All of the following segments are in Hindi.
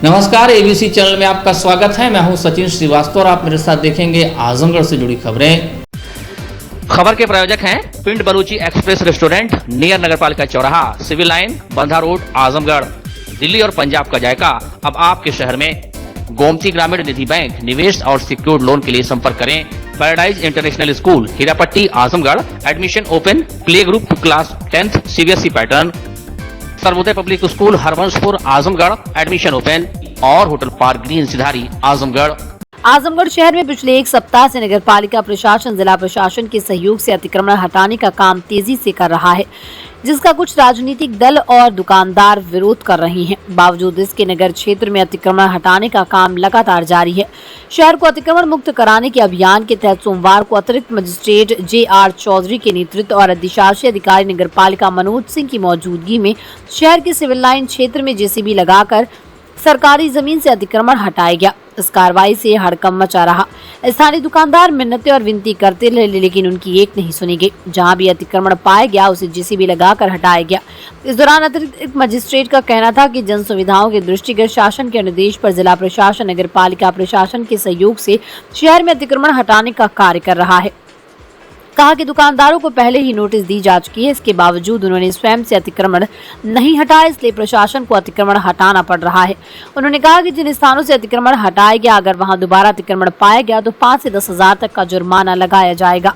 नमस्कार, एबीसी चैनल में आपका स्वागत है। मैं हूं सचिन श्रीवास्तव और आप मेरे साथ देखेंगे आजमगढ़ से जुड़ी खबरें। खबर के प्रायोजक हैं पिंड बलूची एक्सप्रेस रेस्टोरेंट नियर नगरपालिका चौराहा, civil line, Bandha road, Azamgarh. Delhi और पंजाब का जायका अब आपके शहर में। गोमती ग्रामीण निधि बैंक, निवेश और सिक्योर्ड लोन के लिए संपर्क करें। Paradise International School, Hirapatti, Azamgarh. Admission open. Play group class 10th CBSE pattern. Sarvodaya public school, Harvanshpur, Azamgarh. Admission open. और होटल पार्क ग्रीन, सिधारी, आजमगढ़। आजमगढ़ शहर में पिछले एक सप्ताह से नगरपालिका प्रशासन, जिला प्रशासन के सहयोग से अतिक्रमण हटाने का काम तेजी से कर रहा है, जिसका कुछ राजनीतिक दल और दुकानदार विरोध कर रहे हैं। बावजूद इसके नगर क्षेत्र में अतिक्रमण हटाने का काम लगातार जारी है। शहर को अतिक्रमण मुक्त कराने के अभियान के तहत सोमवार को अतिरिक्त मजिस्ट्रेट JR चौधरी के नेतृत्व और अधिशासी अधिकारी नगरपालिका मनोज सिंह की मौजूदगी में शहर के सिविल लाइन क्षेत्र में JCB लगाकर सरकारी जमीन से अतिक्रमण हटाया गया। इस कार्रवाई से हड़कंप मचा रहा। स्थानीय दुकानदार मिन्नतें और विनती करते रहे, लेकिन उनकी एक नहीं सुनी गई। जहां भी अतिक्रमण पाया गया उसे JCB लगाकर हटाया गया। इस दौरान अतिरिक्त मजिस्ट्रेट का कहना था कि जन सुविधाओं के दृष्टिगत शासन के निर्देश पर जिला प्रशासन नगरपालिका प्रशासन के सहयोग से शहर में अतिक्रमण हटाने का कार्य कर रहा है। कहा कि दुकानदारों को पहले ही नोटिस दी जा चुकी है, इसके बावजूद उन्होंने स्वयं से अतिक्रमण नहीं हटाया, इसलिए प्रशासन को अतिक्रमण हटाना पड़ रहा है। उन्होंने कहा कि जिन स्थानों से अतिक्रमण हटाया गया, अगर वहां दोबारा अतिक्रमण पाया गया तो 5 से 10 हजार तक का जुर्माना लगाया जाएगा।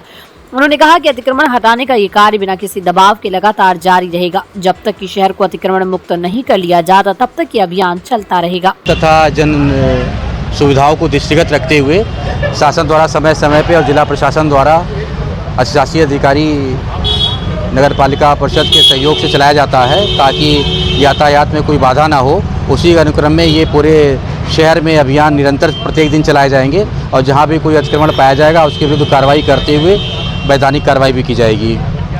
उन्होंने कहा कि अतिक्रमण हटाने का ये कार्य बिना किसी दबाव के लगातार जारी रहेगा। जब तक कि शहर को अतिक्रमण मुक्त नहीं कर लिया जाता, तब तक ये अभियान चलता रहेगा। तथा जन सुविधाओं को दृष्टिगत रखते हुए शासन द्वारा समय समय पर और जिला प्रशासन द्वारा अधिशासी अधिकारी नगरपालिका परिषद के सहयोग से चलाया जाता है, ताकि यातायात में कोई बाधा ना हो। उसी अनुक्रम में ये पूरे शहर में अभियान निरंतर प्रत्येक दिन चलाए जाएंगे और जहां भी कोई अतिक्रमण पाया जाएगा उसके विरुद्ध कार्रवाई करते हुए वैधानिक कार्रवाई भी की जाएगी।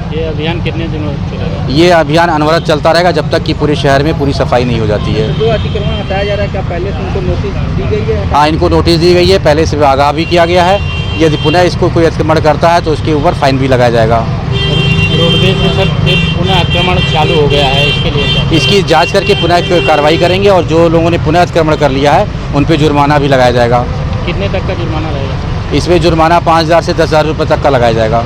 ये अभियान कितने दिनों तक चलेगा? ये अभियान अनवरत चलता रहेगा जब तक कि पूरे शहर में पूरी सफाई नहीं हो जाती है। जो अतिक्रमण हटाया जा रहा है, क्या पहले से उनको नोटिस दी गई है? हाँ, इनको नोटिस दी गई है, पहले से आगाह भी किया गया है। यदि पुनः इसको कोई अतिक्रमण करता है तो उसके ऊपर फाइन भी लगाया जाएगा। रोडवेज में सर फिर पुनः अतिक्रमण चालू हो गया है, इसके लिए इसकी जांच करके पुनः कार्रवाई करेंगे और जो लोगों ने पुनः अतिक्रमण कर लिया है उन पर जुर्माना भी लगाया जाएगा। कितने तक का जुर्माना रहेगा? इसमें जुर्माना 5,000 से 10,000 रुपये तक का लगाया जाएगा।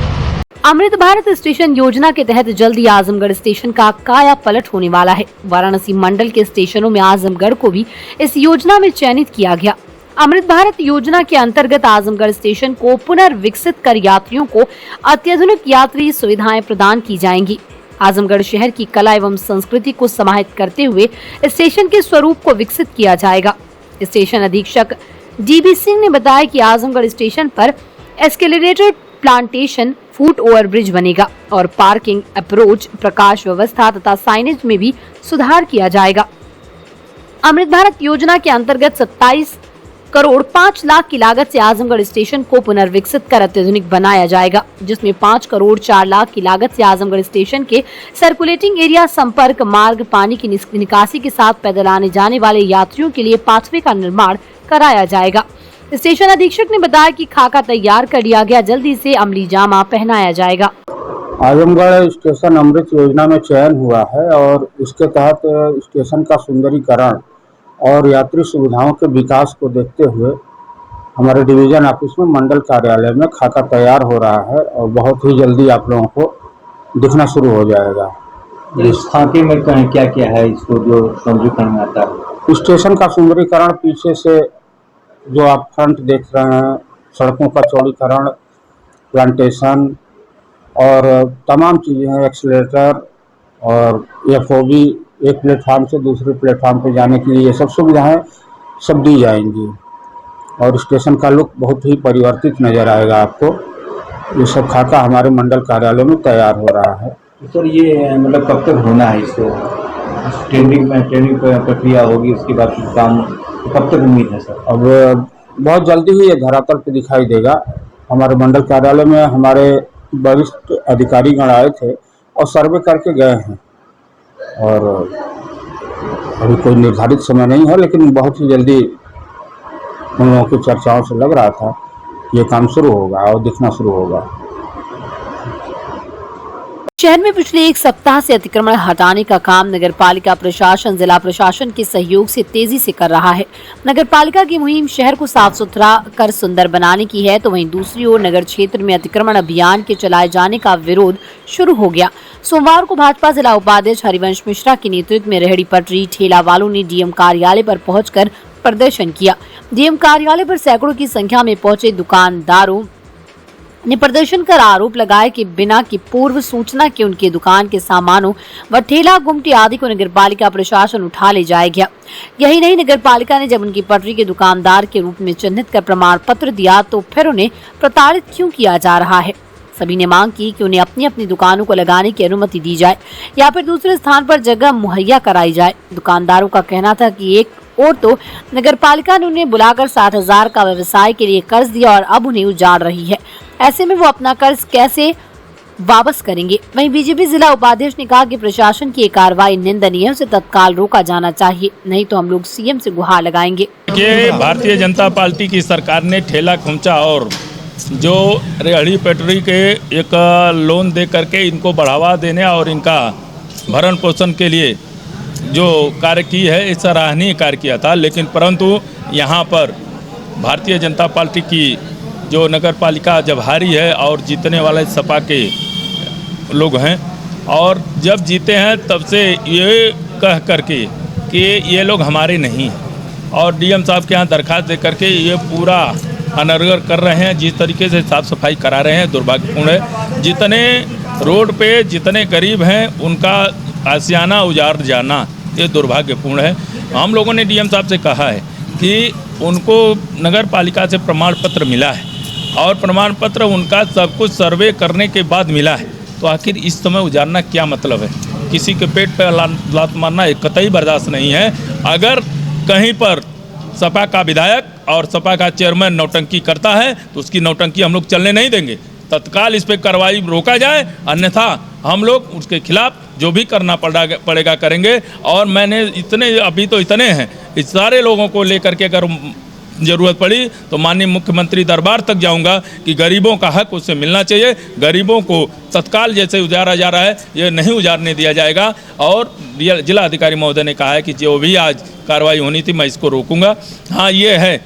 अमृत भारत स्टेशन योजना के तहत जल्दी आजमगढ़ स्टेशन का काया पलट होने वाला है। वाराणसी मंडल के स्टेशनों में आजमगढ़ को भी इस योजना में चयनित किया गया। अमृत भारत योजना के अंतर्गत आजमगढ़ स्टेशन को पुनर्विकसित कर यात्रियों को अत्याधुनिक यात्री सुविधाएं प्रदान की जाएंगी। आजमगढ़ शहर की कला एवं संस्कृति को समाहित करते हुए स्टेशन के स्वरूप को विकसित किया जाएगा। स्टेशन अधीक्षक DB सिंह ने बताया कि आजमगढ़ स्टेशन पर escalator, plantation, foot over bridge बनेगा और पार्किंग, अप्रोच, प्रकाश व्यवस्था तथा साइनेज में भी सुधार किया जाएगा। अमृत भारत योजना के अंतर्गत 27 करोड़ 5 लाख की लागत से आजमगढ़ स्टेशन को पुनर्विकसित कर अत्याधुनिक बनाया जाएगा, जिसमें 5 करोड़ 4 लाख की लागत से आजमगढ़ स्टेशन के सर्कुलेटिंग एरिया, संपर्क मार्ग, पानी की निकासी के साथ पैदल आने जाने वाले यात्रियों के लिए पाथवे का निर्माण कराया जाएगा। स्टेशन अधीक्षक ने बताया कि खाका तैयार कर लिया गया, जल्दी से अमली जामा पहनाया जाएगा। आजमगढ़ स्टेशन अमृत योजना में चयन हुआ है और इसके तहत स्टेशन का सुंदरीकरण और यात्री सुविधाओं के विकास को देखते हुए हमारे डिवीजन ऑफिस में मंडल कार्यालय में खाका तैयार हो रहा है और बहुत ही जल्दी आप लोगों को दिखना शुरू हो जाएगा। इस खाके में क्या क्या है इसको जो सुंदरीकरण में आता है? स्टेशन का सुंदरीकरण, पीछे से जो आप फ्रंट देख रहे हैं, सड़कों का चौड़ीकरण, प्लांटेशन और तमाम चीज़ें हैं, एक्सीलरेटर और FOB, एक प्लेटफार्म से दूसरे प्लेटफार्म पर जाने के लिए ये सब सुविधाएं सब दी जाएंगी और स्टेशन का लुक बहुत ही परिवर्तित नज़र आएगा आपको। ये सब खाका हमारे मंडल कार्यालय में तैयार हो रहा है। सर ये मतलब कब तक होना है इसको? टेंडरिंग प्रक्रिया होगी, उसके बाद काम कब तक उम्मीद है सर? अब बहुत जल्दी ही ये धरातल पे दिखाई देगा। हमारे मंडल कार्यालय में हमारे वरिष्ठ अधिकारीगण आए थे और सर्वे करके गए हैं और अभी कोई निर्धारित समय नहीं है, लेकिन बहुत ही जल्दी उन लोगों की चर्चाओं से लग रहा था कि ये काम शुरू होगा और दिखना शुरू होगा। शहर में पिछले एक सप्ताह से अतिक्रमण हटाने का काम नगर पालिका प्रशासन जिला प्रशासन के सहयोग से तेजी से कर रहा है। नगर पालिका की मुहिम शहर को साफ सुथरा कर सुंदर बनाने की है, तो वहीं दूसरी ओर नगर क्षेत्र में अतिक्रमण अभियान के चलाए जाने का विरोध शुरू हो गया। सोमवार को भाजपा जिला उपाध्यक्ष हरिवंश मिश्रा के नेतृत्व में रेहड़ी पटरी ठेला वालों ने डीएम कार्यालय पर पहुंचकर प्रदर्शन किया। डीएम कार्यालय पर सैकड़ों की संख्या में पहुंचे दुकानदारों ने प्रदर्शन कर आरोप लगाया कि बिना की पूर्व सूचना के उनके दुकान के सामानों व ठेला गुमटी आदि को नगर पालिका प्रशासन उठा ले जाएगा। यही नहीं, नगर पालिका ने जब उनकी पटरी के दुकानदार के रूप में चिन्हित कर प्रमाण पत्र दिया तो फिर उन्हें प्रताड़ित क्यों किया जा रहा है। सभी ने मांग की कि उन्हें अपनी अपनी दुकानों को लगाने की अनुमति दी जाए या फिर दूसरे स्थान पर जगह मुहैया कराई जाए। दुकानदारों का कहना था कि एक और तो नगर पालिका ने उन्हें बुलाकर 60,000 का व्यवसाय के लिए कर्ज दिया और अब उन्हें उजाड़ रही है। ऐसे में वो अपना कर्ज कैसे वापस करेंगे। वहीं बीजेपी जिला उपाध्यक्ष ने कहा कि प्रशासन की ये कार्रवाई निंदनीय है, उसे तत्काल रोका जाना चाहिए, नहीं तो हम लोग सीएम से गुहार लगाएंगे। ये भारतीय जनता पार्टी की सरकार ने ठेला खुमचा और जो रेहड़ी पटरी के एक लोन दे करके इनको बढ़ावा देने और इनका भरण पोषण के लिए जो कार्य की है, इस सराहनीय कार्य किया था। लेकिन परंतु यहाँ पर भारतीय जनता पार्टी की जो नगर पालिका जब हारी है और जीतने वाले सपा के लोग हैं और जब जीते हैं तब से ये कह करके कि ये लोग हमारे नहीं हैं और डीएम साहब के यहाँ दरखास्त दे करके ये पूरा अनर्गल कर रहे हैं। जिस तरीके से साफ सफाई करा रहे हैं दुर्भाग्यपूर्ण है। जितने रोड पे जितने गरीब हैं उनका आशियाना उजाड़ जाना ये दुर्भाग्यपूर्ण है। हम लोगों ने डीएम साहब से कहा है कि उनको नगर पालिका से प्रमाण पत्र मिला है और प्रमाण पत्र उनका सब कुछ सर्वे करने के बाद मिला है, तो आखिर इस समय उजाड़ना क्या मतलब है। किसी के पेट पर लात मारना एक कतई बर्दाश्त नहीं है। अगर कहीं पर सपा का विधायक और सपा का चेयरमैन नौटंकी करता है तो उसकी नौटंकी हम लोग चलने नहीं देंगे। तत्काल इस पर कार्रवाई रोका जाए, अन्यथा हम लोग उसके खिलाफ जो भी करना पड़ेगा करेंगे। और मैंने अभी तो इतने हैं, इस सारे लोगों को लेकर के अगर ज़रूरत पड़ी तो माननीय मुख्यमंत्री दरबार तक जाऊंगा कि गरीबों का हक उससे मिलना चाहिए। गरीबों को तत्काल जैसे उजाड़ा जा रहा है ये नहीं उजाड़ने दिया जाएगा। और जिला अधिकारी महोदय ने कहा है कि जो भी आज कार्रवाई होनी थी मैं इसको रोकूंगा। हाँ, ये है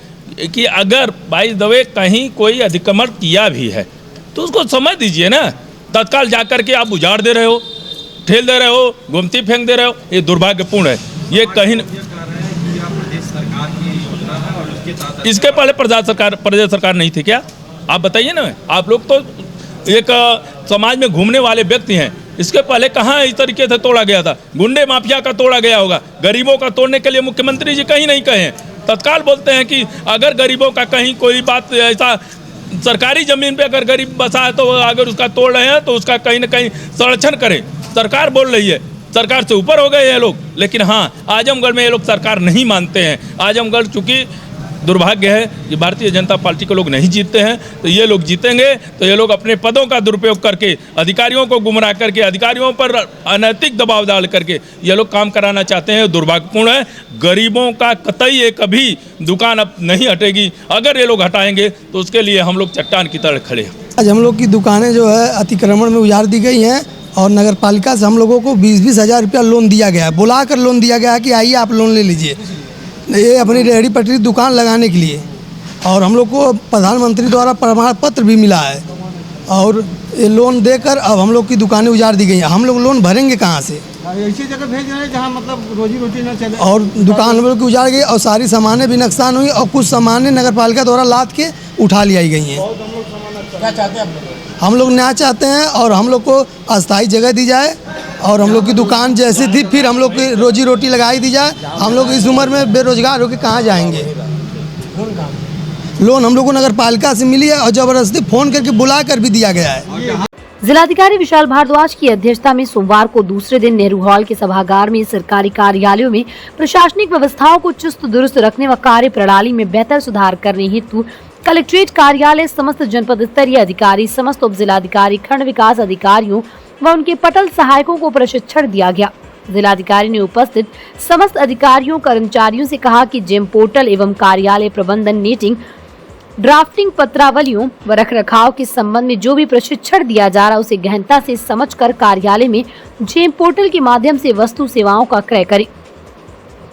कि अगर बाई दवे कहीं कोई अतिक्रमण किया भी है तो उसको समझ दीजिए ना। तत्काल जाकर के आप उजाड़ दे रहे हो, ठेल दे रहे हो, गुमती फेंक दे रहे हो, ये दुर्भाग्यपूर्ण है। ये कहीं इसके पहले प्रदेश सरकार नहीं थी क्या? आप बताइए ना। आप लोग तो एक समाज में घूमने वाले व्यक्ति हैं। इसके पहले कहाँ इस तरीके से तोड़ा गया था? गुंडे माफिया का तोड़ा गया होगा। गरीबों का तोड़ने के लिए मुख्यमंत्री जी कहीं नहीं कहे। तत्काल बोलते हैं कि अगर गरीबों का कहीं कोई बात ऐसा सरकारी जमीन पे अगर गरीब बसा है तो अगर उसका तोड़ रहे हैं तो उसका कहीं ना कहीं संरक्षण करें। सरकार बोल रही है, सरकार से ऊपर हो गए ये लोग। लेकिन हाँ, आजमगढ़ में ये लोग सरकार नहीं मानते हैं। आजमगढ़ चूँकि दुर्भाग्य है कि भारतीय जनता पार्टी के लोग नहीं जीतते हैं, तो ये लोग जीतेंगे तो ये लोग अपने पदों का दुरुपयोग करके अधिकारियों को गुमराह करके अधिकारियों पर अनैतिक दबाव डाल करके ये लोग काम कराना चाहते हैं। दुर्भाग्यपूर्ण है। गरीबों का कतई एक भी दुकान अब नहीं हटेगी। अगर ये लोग हटाएंगे तो उसके लिए हम लोग चट्टान की तरह खड़े हैं। आज हम लोग की दुकानें जो है अतिक्रमण में उजाड़ दी गई हैं और नगर पालिका से हम लोगों को 20-20 हज़ार रुपया लोन दिया गया है। बुला कर लोन दिया गया है कि आइए आप लोन ले लीजिए, ये अपनी रेहड़ी पटरी दुकान लगाने के लिए। और हम लोग को प्रधानमंत्री द्वारा प्रमाण पत्र भी मिला है और ये लोन देकर अब हम लोग की दुकानें उजाड़ दी गई हैं। हम लोग लोन भरेंगे कहाँ से? ऐसी जगह भेज रहे हैं जहाँ मतलब रोजी रोटी न चले। और दुकान हम लोग की उजाड़ गई और सारी सामानें भी नुकसान हुई और कुछ सामानें नगर पालिका द्वारा लाद के उठा ली गई हैं। क्या चाहते हैं हम लोग न्याय चाहते हैं और हम लोग को अस्थायी जगह दी जाए और हम लोग की दुकान जैसी थी फिर हम लोग की रोजी रोटी लगाई दी जाए। हम लोग इस उम्र में बेरोजगार होकर कहाँ जाएंगे? लोन हम लोग को नगर पालिका से मिली है और जबरदस्ती फोन करके बुला कर भी दिया गया है। जिलाधिकारी विशाल भारद्वाज की अध्यक्षता में सोमवार को दूसरे दिन नेहरू हॉल के सभागार में सरकारी कार्यालयों में प्रशासनिक व्यवस्थाओं को चुस्त दुरुस्त रखने व कार्य प्रणाली में बेहतर सुधार करने हेतु कलेक्ट्रेट कार्यालय, समस्त जनपद स्तरीय अधिकारी, समस्त उप जिलाधिकारी, खंड विकास अधिकारियों व उनके पटल सहायकों को प्रशिक्षण दिया गया। जिलाधिकारी ने उपस्थित समस्त अधिकारियों कर्मचारियों से कहा कि जेम पोर्टल एवं कार्यालय प्रबंधन मीटिंग ड्राफ्टिंग पत्रावलियों व रखरखाव के संबंध में जो भी प्रशिक्षण दिया जा रहा उसे गहनता से समझकर कार्यालय में जेम पोर्टल के माध्यम से वस्तु सेवाओं का क्रय करें।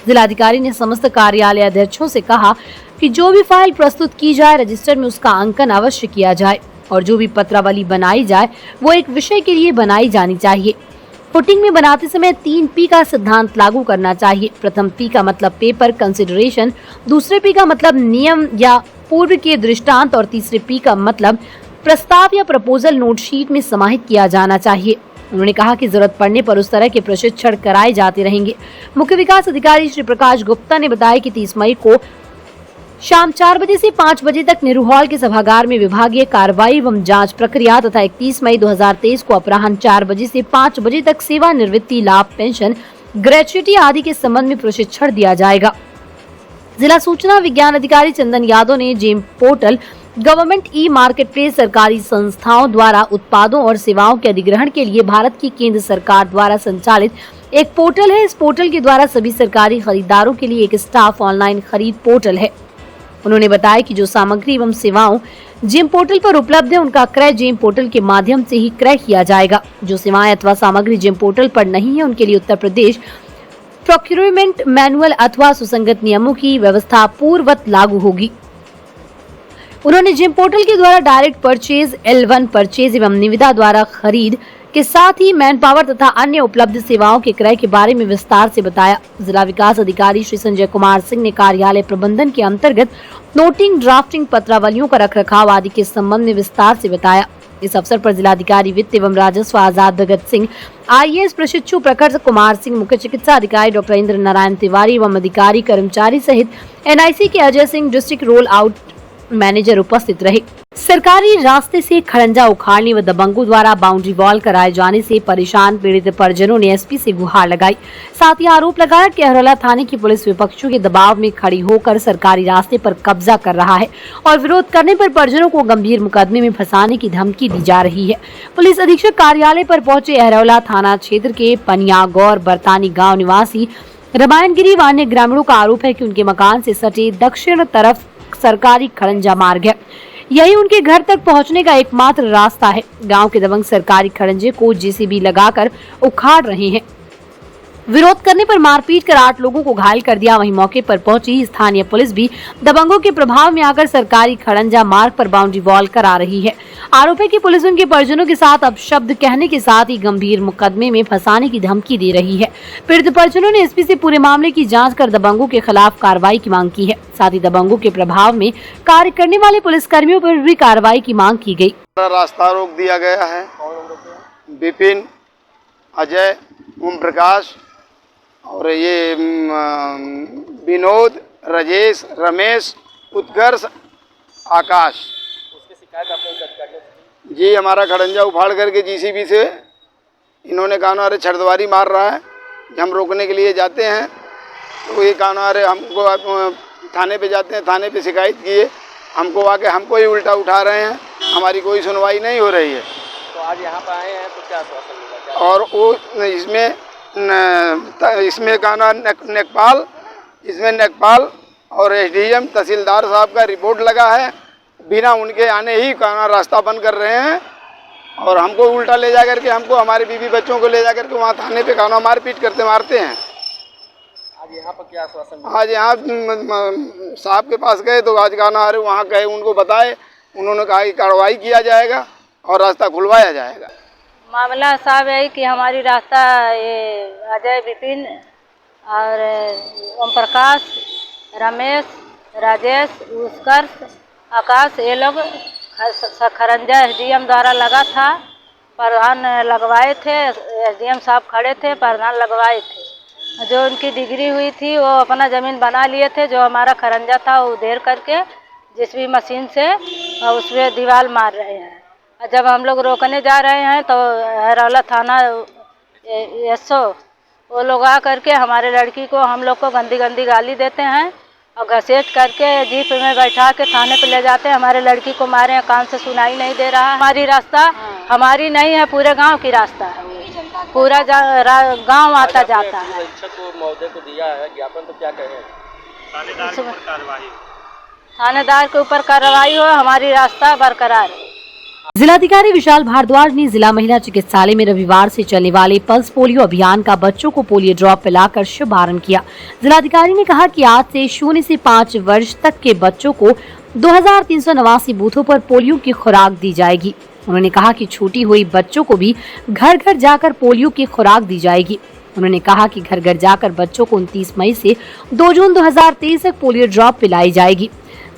जिलाधिकारी ने समस्त कार्यालय अध्यक्षों से कहा कि जो भी फाइल प्रस्तुत की जाए रजिस्टर में उसका अंकन अवश्य किया जाए और जो भी पत्रावली बनाई जाए वो एक विषय के लिए बनाई जानी चाहिए। फुटिंग में बनाते समय 3 P का सिद्धांत लागू करना चाहिए। प्रथम P का मतलब पेपर कंसिडरेशन, दूसरे P का मतलब नियम या पूर्व के दृष्टांत और तीसरे P का मतलब प्रस्ताव या प्रपोजल नोट शीट में समाहित किया जाना चाहिए। उन्होंने कहा कि जरूरत पड़ने पर उस तरह के प्रशिक्षण कराए जाते रहेंगे। मुख्य विकास अधिकारी श्री प्रकाश गुप्ता ने बताया कि 30 मई को शाम 4 बजे से 5 बजे तक नेहरू हॉल के सभागार में विभागीय कार्रवाई एवं जांच प्रक्रिया तथा 31 मई 2023 को अपराह्न 4 बजे से 5 बजे तक सेवानिवृत्ति लाभ, पेंशन, ग्रेच्युटी आदि के संबंध में प्रशिक्षण दिया जाएगा। जिला सूचना विज्ञान अधिकारी चंदन यादव ने GeM portal, government e market place, सरकारी संस्थाओं द्वारा उत्पादों और सेवाओं के अधिग्रहण के लिए भारत की केंद्र सरकार द्वारा संचालित एक पोर्टल है। इस पोर्टल के द्वारा सभी सरकारी खरीदारों के लिए एक स्टाफ ऑनलाइन खरीद पोर्टल है। उन्होंने बताया कि जो सामग्री एवं सेवाओं जेम पोर्टल पर उपलब्ध है उनका क्रय जेम पोर्टल के माध्यम से ही क्रय किया जाएगा। जो सेवाएं अथवा सामग्री जेम पोर्टल पर नहीं है उनके लिए उत्तर प्रदेश प्रोक्यूरमेंट मैनुअल अथवा सुसंगत नियमों की व्यवस्था पूर्ववत लागू होगी। उन्होंने जेम पोर्टल के द्वारा डायरेक्ट परचेज, L1 परचेज एवं निविदा द्वारा खरीद के साथ ही मैन पावर तथा अन्य उपलब्ध सेवाओं के क्रय के बारे में विस्तार से बताया। जिला विकास अधिकारी श्री संजय कुमार सिंह ने कार्यालय प्रबंधन के अंतर्गत नोटिंग, ड्राफ्टिंग, पत्रावलियों का रखरखाव आदि के संबंध में विस्तार से बताया। इस अवसर पर जिलाधिकारी वित्त एवं राजस्व आजाद भगत सिंह, IAS प्रशिक्षु प्रखर कुमार सिंह, मुख्य चिकित्सा अधिकारी डॉक्टर इंद्र नारायण तिवारी एवं अधिकारी कर्मचारी सहित NIC के Ajay Singh, district roll out manager उपस्थित रहे। सरकारी रास्ते से खड़ंजा उखाड़ने व दबंगों द्वारा बाउंड्री वॉल कराए जाने से परेशान पीड़ित परिजनों ने SP से गुहार लगाई। साथ ही आरोप लगाया कि अहरौला थाने की पुलिस विपक्षियों के दबाव में खड़ी होकर सरकारी रास्ते पर कब्जा कर रहा है और विरोध करने पर परिजनों को गंभीर मुकदमे में फंसाने की धमकी दी जा रही है। पुलिस अधीक्षक कार्यालय पर पहुंचे अहरौला थाना क्षेत्र के पनियागौर बरतानी गाँव निवासी रामायणगिरी व अन्य ग्रामीणों का आरोप है कि उनके मकान से सटे दक्षिण तरफ सरकारी खड़ंजा मार्ग है। यही उनके घर तक पहुंचने का एकमात्र रास्ता है। गांव के दबंग सरकारी खड़ंजे को JCB लगाकर उखाड़ रहे हैं। विरोध करने पर मारपीट कर 8 लोगों को घायल कर दिया। वहीं मौके पर पहुंची स्थानीय पुलिस भी दबंगों के प्रभाव में आकर सरकारी खड़ंजा मार्ग पर बाउंड्री वॉल करा रही है। आरोप है कि पुलिस उनके परिजनों के साथ अपशब्द कहने के साथ ही गंभीर मुकदमे में फंसाने की धमकी दे रही है। पीड़ित परिजनों ने SP से पूरे मामले की जाँच कर दबंगों के खिलाफ कार्रवाई की मांग की है। साथ ही दबंगों के प्रभाव में कार्य करने वाले पुलिसकर्मियों पर भी कार्रवाई की मांग की गयी। रास्ता रोक दिया गया है। विपिन, अजय, ओम प्रकाश और ये विनोद, राजेश, रमेश, उत्कर्ष, आकाश। उसकी शिकायत आपने जी हमारा खड़ंजा उखाड़ करके JCB से इन्होंने कहा अरे छरदवारी मार रहा है। हम रोकने के लिए जाते हैं तो ये कहा अरे हमको थाने पे जाते हैं, थाने पे शिकायत किए, हमको आके हमको ही उल्टा उठा रहे हैं, हमारी कोई सुनवाई नहीं हो रही है। तो आज यहाँ पर आए हैं तो क्या आश्वासन मिला? और वो इसमें कहना नेकपाल, इसमें नेकपाल और SDM तहसीलदार साहब का रिपोर्ट लगा है। बिना उनके आने ही कहना रास्ता बंद कर रहे हैं और हमको उल्टा ले जा करके हमको हमारे बीवी बच्चों को ले जा करके वहाँ थाने पे कहना मारपीट करते मारते हैं। आज यहाँ पर क्या आश्वासन मिला? आज यहाँ साहब के पास गए तो आज कहना अरे वहाँ गए, उनको बताए, उन्होंने कहा कि कार्रवाई किया जाएगा और रास्ता खुलवाया जाएगा। मामला साहब है कि हमारी रास्ता ये अजय, विपिन और ओम प्रकाश, रमेश, राजेश, उत्कर्ष, आकाश, ये लोग खड़ंजा SDM द्वारा लगा था। प्रधान लगवाए थे, SDM साहब खड़े थे, प्रधान लगवाए थे। जो उनकी डिग्री हुई थी वो अपना ज़मीन बना लिए थे। जो हमारा खड़ंजा था वो उधेड़ करके JCB मशीन से उस पर दीवार मार रहे हैं। जब हम लोग रोकने जा रहे हैं तो अहरौला थाना SO वो लोग आ करके हमारे लड़की को, हम लोग को गंदी गंदी गाली देते हैं और घसीट करके जीप में बैठा के थाने पे ले जाते हैं। हमारे लड़की को मारे हैं, कान से सुनाई नहीं दे रहा। हमारी रास्ता हमारी नहीं है, पूरे गांव की रास्ता है। पूरा गांव आता जाता है। महोदय को दिया है ज्ञापन, तो क्या कहें? थानेदार के ऊपर कार्रवाई हो, हमारी रास्ता बरकरार है। जिलाधिकारी विशाल भारद्वाज ने जिला महिला चिकित्सालय में रविवार से चलने वाले पल्स पोलियो अभियान का बच्चों को पोलियो ड्रॉप पिलाकर शुभारंभ किया। जिलाधिकारी ने कहा कि आज से 0 से 5 वर्ष तक के बच्चों को 2389 बूथों पर पोलियो की खुराक दी जाएगी। उन्होंने कहा कि छूटी हुई बच्चों को भी घर घर जाकर पोलियो की खुराक दी जाएगी। उन्होंने कहा कि घर घर जाकर बच्चों को 29 मई से 2 जून 2023 तक पोलियो ड्रॉप पिलाई जाएगी।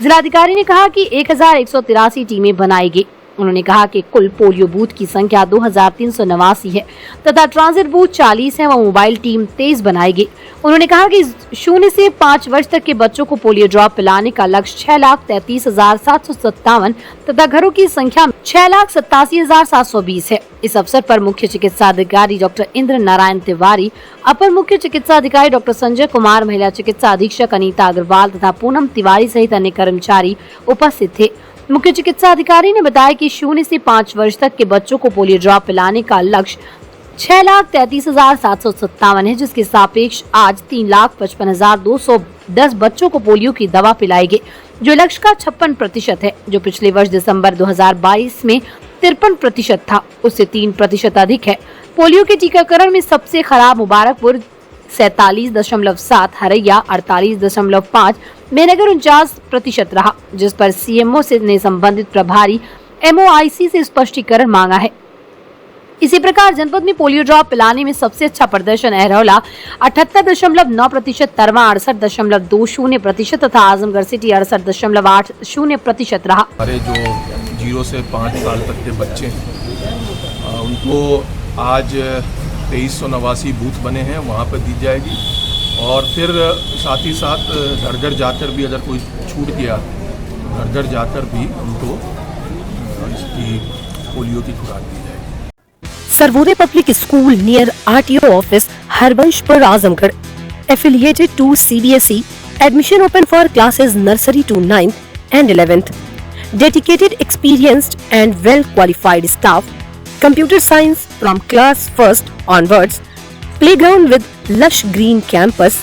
जिलाधिकारी ने कहा कि 1183 टीमें बनाई गई। उन्होंने कहा कि कुल पोलियो बूथ की संख्या 2389 है तथा ट्रांजिट बूथ 40 है व मोबाइल टीम 23 बनाई गई। उन्होंने कहा कि 0 से 5 वर्ष तक के बच्चों को पोलियो ड्रॉप पिलाने का लक्ष्य 6,33,757 तथा घरों की संख्या 6,87,720 है। इस अवसर पर मुख्य चिकित्सा अधिकारी डॉक्टर इंद्र नारायण तिवारी, अपर मुख्य चिकित्सा अधिकारी डॉक्टर संजय कुमार, महिला चिकित्सा अधीक्षक अनीता अग्रवाल तथा पूनम तिवारी सहित अन्य कर्मचारी उपस्थित थे। मुख्य चिकित्सा अधिकारी ने बताया कि 0 से 5 वर्ष तक के बच्चों को पोलियो ड्रॉप पिलाने का लक्ष्य 6,33,757 है, जिसके सापेक्ष आज 3,55,210 बच्चों को पोलियो की दवा पिलाई गई, जो लक्ष्य का 56% है, जो पिछले वर्ष दिसंबर 2022 में 53% था, उससे 3% अधिक है। पोलियो के टीकाकरण में सबसे खराब मुबारकपुर 47.7, हरैया 48.5, मेनगर 49% रहा, जिस पर सीएमओ ने संबंधित प्रभारी MOIC से स्पष्टीकरण मांगा है। इसी प्रकार जनपद में पोलियो ड्रॉप पिलाने में सबसे अच्छा प्रदर्शन अहरौला 78.9%, तरवा 68.20% तथा आजमगढ़ सिटी 68.80% रहा। हमारे जो 0 से 5 साल तक के बच्चे हैं उनको आज 2389 बूथ बने हैं, वहाँ पर दी जाएगी। और फिर साथ ही साथ घर घर जाकर भी अगर कोई छूट गया घर घर जाकर भी उनको इसकी पोलियो की खुराक दी जाएगी। Sarvodaya public school near RTO office, Harbanspur, Azamgarh, affiliated to CBSE. Admission open for classes nursery to 9th and 11th. Dedicated, experienced and well qualified staff. Computer science from class 1st onwards. Playground with lush green campus.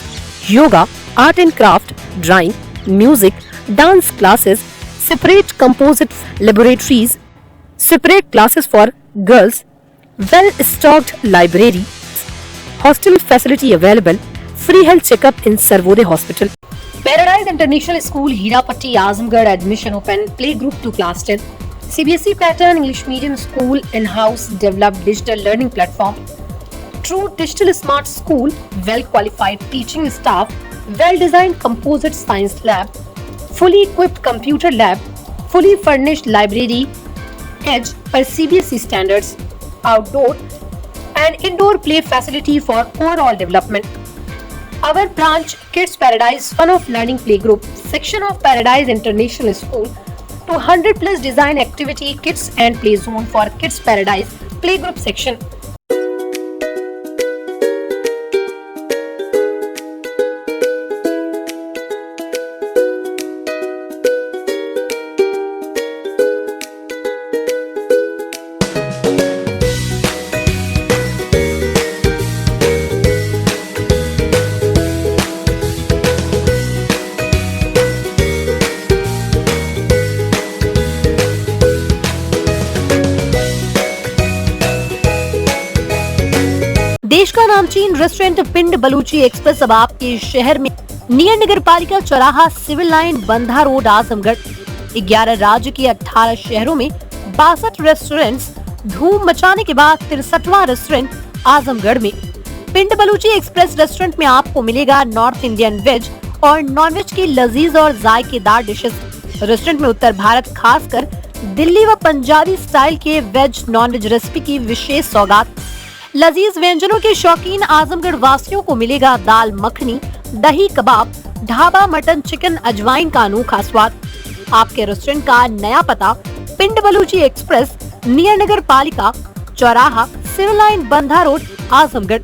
Yoga, art and craft, drawing, music, dance classes. Separate composite laboratories. Separate classes for girls. Well-stocked library. Hostel facility available. Free health checkup in Sarvodaya Hospital. Paradise International School, Hirapatti, Azamgarh. Admission open. Play group to class 10। CBSE pattern English medium school, in house developed digital learning platform, true digital smart school, well qualified teaching staff, well designed composite science lab, fully equipped computer lab, fully furnished library, edge per CBSE standards, outdoor and indoor play facility for overall development. Our branch Kids Paradise Fun of Learning Playgroup section of Paradise International School, 200 plus design activity kits and play zone for Kids Paradise Playgroup section. देश का नामचीन रेस्टोरेंट पिंड बलूची एक्सप्रेस अब आपके शहर में नियर नगर पालिका चौराहा, civil line, Bandha road, Azamgarh. 11 राज्य के 18 शहरों में 62 रेस्टोरेंट्स। धूम मचाने के बाद 63वां रेस्टोरेंट आजमगढ़ में। पिंड बलूची एक्सप्रेस रेस्टोरेंट में आपको मिलेगा नॉर्थ इंडियन वेज और नॉन वेज की लजीज और जायकेदार डिशेस। रेस्टोरेंट में उत्तर भारत, खासकर दिल्ली व पंजाबी स्टाइल के वेज नॉन वेज रेसिपी की विशेष सौगात। लजीज व्यंजनों के शौकीन आजमगढ़ वासियों को मिलेगा दाल मखनी, दही कबाब, ढाबा मटन, चिकन, अजवाइन का अनोखा स्वाद। आपके रेस्टोरेंट का नया पता पिंड बलूची एक्सप्रेस, नियर नगर पालिका चौराहा, civil line, Bandha road, Azamgarh.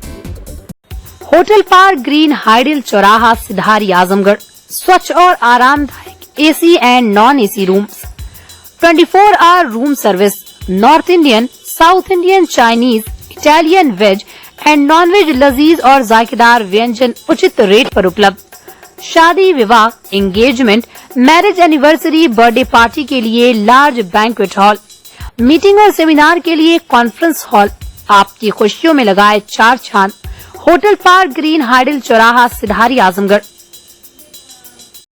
Hotel Park Green, hydel चौराहा, सिधारी, आजमगढ़। स्वच्छ और आरामदायक AC and non AC rooms, 24 hour room service, North Indian, South Indian, Chinese, Italian, veg and non veg लजीज और जायकेदार व्यंजन उचित रेट पर उपलब्ध। शादी विवाह, engagement, marriage anniversary, birthday party के लिए लार्ज बैंक्वेट हॉल, मीटिंग और सेमिनार के लिए कॉन्फ्रेंस हॉल, आपकी खुशियों में लगाए 4 चांद। होटल पार्क ग्रीन हाइडल चौराहा, सिधारी, आजमगढ़।